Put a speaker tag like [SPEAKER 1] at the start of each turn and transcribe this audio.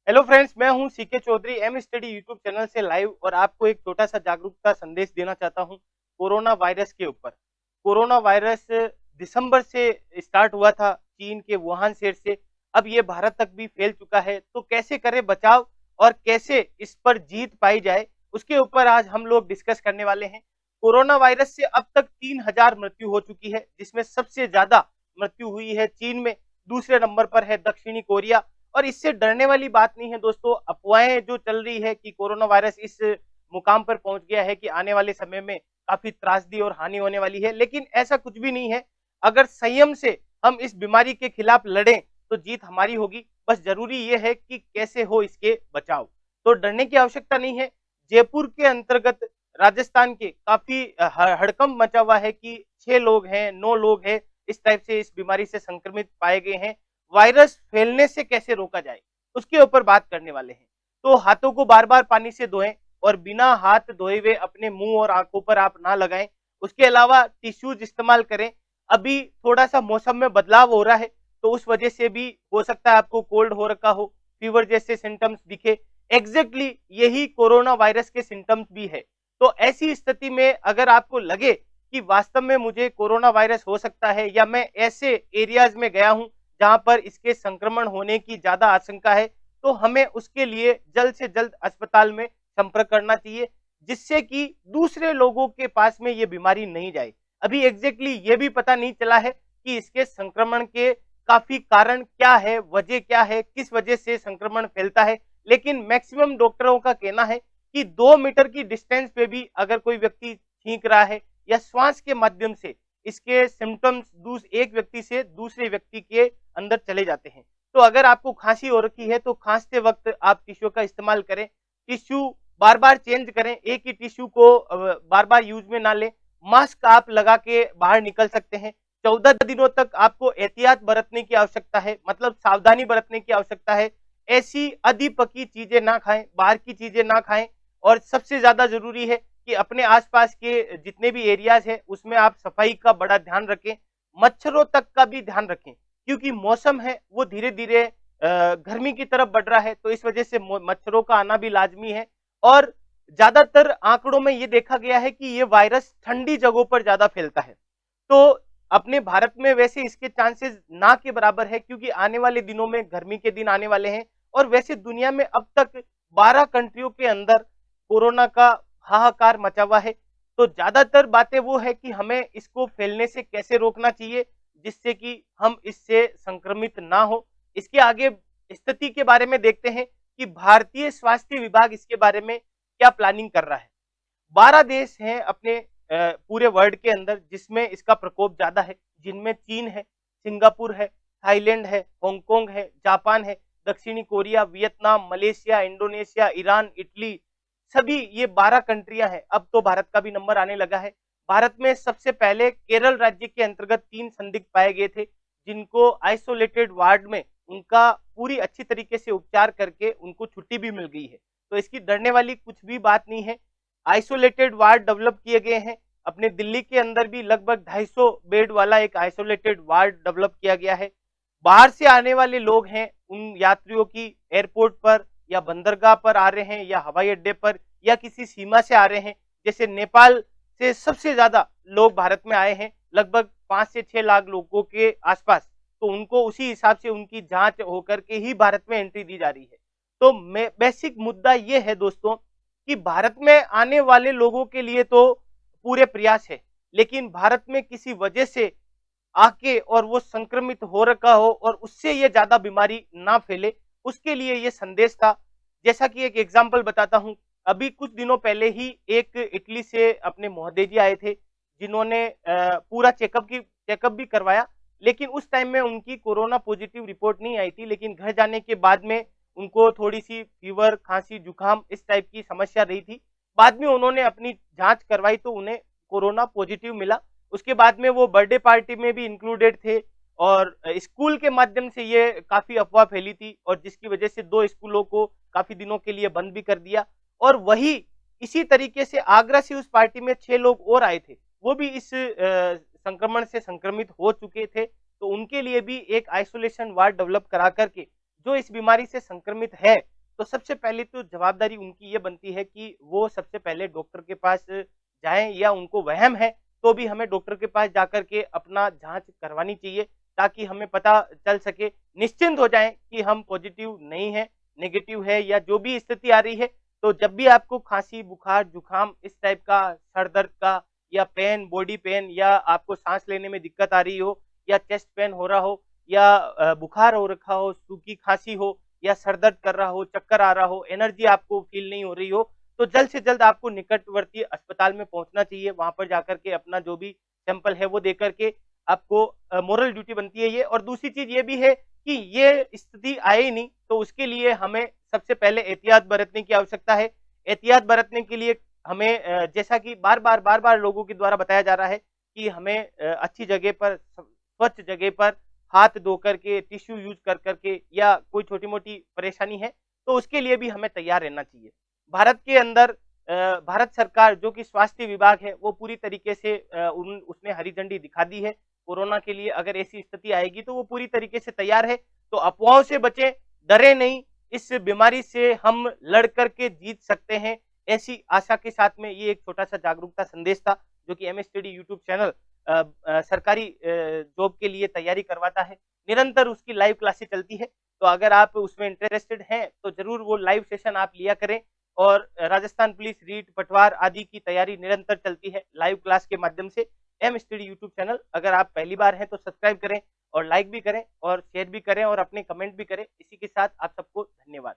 [SPEAKER 1] Hello friends, मैं हूं CK Chaudhary M study YouTube channel से लाइव और आपको एक छोटा सा जागरूकता संदेश देना चाहता हूं कोरोना वायरस के ऊपर। कोरोना वायरस दिसंबर से स्टार्ट हुआ था चीन के वुहान शहर से। अब ये भारत तक भी फैल चुका है, तो कैसे करें बचाव और कैसे इस पर जीत पाई जाए, उसके ऊपर आज हम लोग डिस्कस करने वाले हैं। कोरोना वायरस से अब तक 3000 मृत्यु हो चुकी है, जिसमें सबसे ज्यादा मृत्यु हुई है चीन में। दूसरे नंबर पर है दक्षिणी कोरिया। और इससे डरने वाली बात नहीं है दोस्तों। अफवाहें जो चल रही है कि कोरोना वायरस इस मुकाम पर पहुंच गया है कि आने वाले समय में काफी त्रासदी और हानि होने वाली है, लेकिन ऐसा कुछ भी नहीं है। अगर संयम से हम इस बीमारी के खिलाफ लड़ें तो जीत हमारी होगी। बस जरूरी यह है कि कैसे हो इसके बचाव। तो डरने की आवश्यकता नहीं है। जयपुर के अंतर्गत राजस्थान के काफी हड़कंप मचा हुआ है कि 6 लोग हैं, 9 लोग हैं इस टाइप से इस बीमारी से संक्रमित पाए गए हैं। वायरस फैलने से कैसे रोका जाए उसके ऊपर बात करने वाले हैं। तो हाथों को बार बार पानी से धोएं और बिना हाथ धोए हुए अपने मुंह और आंखों पर आप ना लगाएं। उसके अलावा टिश्यूज इस्तेमाल करें। अभी थोड़ा सा मौसम में बदलाव हो रहा है, तो उस वजह से भी हो सकता है आपको कोल्ड हो रखा हो, फीवर जैसे सिम्टम्स दिखे। एग्जैक्टली यही कोरोना वायरस के सिम्टम्स भी है। तो ऐसी स्थिति में अगर आपको लगे कि वास्तव में मुझे कोरोना वायरस हो सकता है या मैं ऐसे एरियाज में गया हूं जहां पर इसके संक्रमण होने की ज्यादा आशंका है, तो हमें उसके लिए जल्द से जल्द अस्पताल में संपर्क करना चाहिए, जिससे कि दूसरे लोगों के पास में ये बीमारी नहीं जाए। अभी एग्जैक्टली ये भी पता नहीं चला है कि इसके संक्रमण के काफी कारण क्या है, वजह क्या है, किस वजह से संक्रमण फैलता है। लेकिन मैक्सिमम डॉक्टरों का कहना है कि 2 मीटर की डिस्टेंस पे भी अगर कोई व्यक्ति छींक रहा है या श्वास के माध्यम से इसके सिम्टम्स एक व्यक्ति से दूसरे व्यक्ति के अंदर चले जाते हैं। तो अगर आपको खांसी हो रखी है तो खांसते वक्त आप टिश्यू का इस्तेमाल करें। टिश्यू बार बार चेंज करें, एक ही टिश्यू को बार बार यूज में ना लें। मास्क आप लगा के बाहर निकल सकते हैं। 14 दिनों तक आपको एहतियात बरतने की आवश्यकता है, मतलब सावधानी बरतने की आवश्यकता है। ऐसी अधिपकी चीजें ना खाएं, बाहर की चीजें ना खाएं। और सबसे ज्यादा जरूरी है कि अपने आसपास के जितने भी एरियाज है उसमें आप सफाई का बड़ा ध्यान रखें। मच्छरों तक का भी ध्यान रखें, क्योंकि मौसम है वो धीरे धीरे गर्मी की तरफ बढ़ रहा है, तो इस वजह से मच्छरों का आना भी लाजमी है। और ज्यादातर आंकड़ों में ये देखा गया है कि ये वायरस ठंडी जगहों पर ज्यादा फैलता है। तो अपने भारत में वैसे इसके चांसेस ना के बराबर है, क्योंकि आने वाले दिनों में गर्मी के दिन आने वाले हैं। और वैसे दुनिया में अब तक 12 कंट्रियों के अंदर कोरोना का हाहाकार मचा हुआ है। तो ज्यादातर बातें वो है कि हमें इसको फैलने से कैसे रोकना चाहिए, जिससे कि हम इससे संक्रमित ना हो। इसके आगे स्थिति के बारे में देखते हैं कि भारतीय स्वास्थ्य विभाग इसके बारे में क्या प्लानिंग कर रहा है। 12 देश हैं अपने पूरे वर्ल्ड के अंदर जिसमें इसका प्रकोप ज्यादा है, जिनमें चीन है, सिंगापुर है, थाईलैंड है, हांगकांग है, जापान है, दक्षिणी Korea, Vietnam, Malaysia, Indonesia, Iran, Italy. सभी ये 12 कंट्रियां हैं। अब तो भारत का भी नंबर आने लगा है। भारत में सबसे पहले केरल राज्य के अंतर्गत 3 संदिग्ध पाए गए थे, जिनको आइसोलेटेड वार्ड में उनका पूरी अच्छी तरीके से उपचार करके उनको छुट्टी भी मिल गई है। तो इसकी डरने वाली कुछ भी बात नहीं है। आइसोलेटेड वार्ड डेवलप किए गए हैं। अपने दिल्ली के अंदर भी लगभग 250 बेड वाला एक आइसोलेटेड वार्ड डेवलप किया गया है। बाहर से आने वाले लोग हैं, उन यात्रियों की एयरपोर्ट पर या बंदरगाह पर आ रहे हैं या हवाई अड्डे पर या किसी सीमा से आ रहे हैं, जैसे नेपाल से सबसे ज्यादा लोग भारत में आए हैं, लगभग 5 से 6 लाख लोगों के आसपास। तो उनको उसी हिसाब से उनकी जांच होकर के ही भारत में एंट्री दी जा रही है। तो बेसिक मुद्दा यह है दोस्तों कि भारत में आने वाले लोगों के लिए तो पूरे प्रयास है, लेकिन भारत में किसी वजह से आके और वो संक्रमित हो रखा हो और उससे ये ज्यादा बीमारी ना फैले, उसके लिए ये संदेश था। जैसा कि एक एग्जांपल बताता हूं। अभी कुछ दिनों पहले ही एक इटली से अपने महोदय जी आए थे, जिन्होंने पूरा चेकअप भी करवाया, लेकिन उस टाइम में उनकी कोरोना पॉजिटिव रिपोर्ट नहीं आई थी। लेकिन घर जाने के बाद में उनको थोड़ी सी फीवर, खांसी, जुकाम इस टाइप की समस्या रही थी। बाद में उन्होंने अपनी जांच करवाई तो उन्हें कोरोना पॉजिटिव मिला। उसके बाद में वो बर्थडे पार्टी में भी इंक्लूडेड थे और स्कूल के माध्यम से ये काफी अफवाह फैली थी, और जिसकी वजह से 2 स्कूलों को काफी दिनों के लिए बंद भी कर दिया। और वही इसी तरीके से आगरा से उस पार्टी में 6 लोग और आए थे, वो भी इस संक्रमण से संक्रमित हो चुके थे। तो उनके लिए भी एक आइसोलेशन वार्ड डेवलप करा करके जो इस बीमारी से संक्रमित है, तो सबसे पहले तो जवाबदारी उनकी ये बनती है कि वो सबसे पहले डॉक्टर के पास जाएँ, या उनको वहम है, तो भी हमें डॉक्टर के पास जाकर के अपना जाँच करवानी चाहिए, ताकि हमें पता चल सके, निश्चिंत हो जाएँ कि हम पॉज़िटिव नहीं हैं, नेगेटिव है या जो भी स्थिति आ रही है। तो जब भी आपको खाँसी, बुखार, जुकाम इस टाइप का, सर दर्द का या पेन, बॉडी पेन, या आपको साँस लेने में दिक्कत आ रही हो, या चेस्ट पेन हो रहा हो, या बुखार हो रखा हो, सूखी खाँसी हो, या सर दर्द कर रहा हो, चक्कर आ रहा हो, एनर्जी आपको फ़ील नहीं हो रही हो, तो जल्द से जल्द आपको निकटवर्ती अस्पताल में पहुँचना चाहिए। वहाँ पर जाकर के अपना जो भी सैंपल है वो दे कर के आपको मोरल ड्यूटी बनती है ये। और दूसरी चीज़ ये भी है कि ये स्थिति आए ही नहीं, तो उसके लिए हमें सबसे पहले एहतियात बरतने की आवश्यकता है। एहतियात बरतने के लिए हमें जैसा कि बार-बार लोगों के द्वारा बताया जा रहा है कि हमें अच्छी जगह पर, स्वच्छ जगह पर हाथ धो कर के, टिश्यू यूज़ कर के, या कोई छोटी-मोटी परेशानी है, तो उसके लिए भी हमें तैयार रहना चाहिए। भारत के अंदर भारत सरकार जो कि स्वास्थ्य विभाग है, वो पूरी तरीके से उसने हरी झंडी दिखा दी है। कोरोना के लिए अगर ऐसी स्थिति आएगी तो वो पूरी तरीके से तैयार है। तो अफ़वाहों से बचें, डरें नहीं, इस बीमारी से हम लड़ कर के जीत सकते हैं। ऐसी आशा के साथ में ये एक छोटा-सा जागरूकता संदेश था, जो कि एमएस स्टडी यूट्यूब चैनल सरकारी जॉब के लिए तैयारी करवाता है। निरंतर उसकी लाइव क्लासेस चलती है, तो अगर आप उसमें इंटरेस्टेड हैं, तो ज़रूर वो लाइव सेशन आप लिया करें। और राजस्थान पुलिस, रीट, पटवार आदि की तैयारी निरंतर चलती है लाइव क्लास के माध्यम से। एम स्टडी यूट्यूब चैनल अगर आप पहली बार हैं तो सब्सक्राइब करें, और लाइक भी करें, और शेयर भी करें, और अपने कमेंट भी करें। इसी के साथ आप सबको धन्यवाद।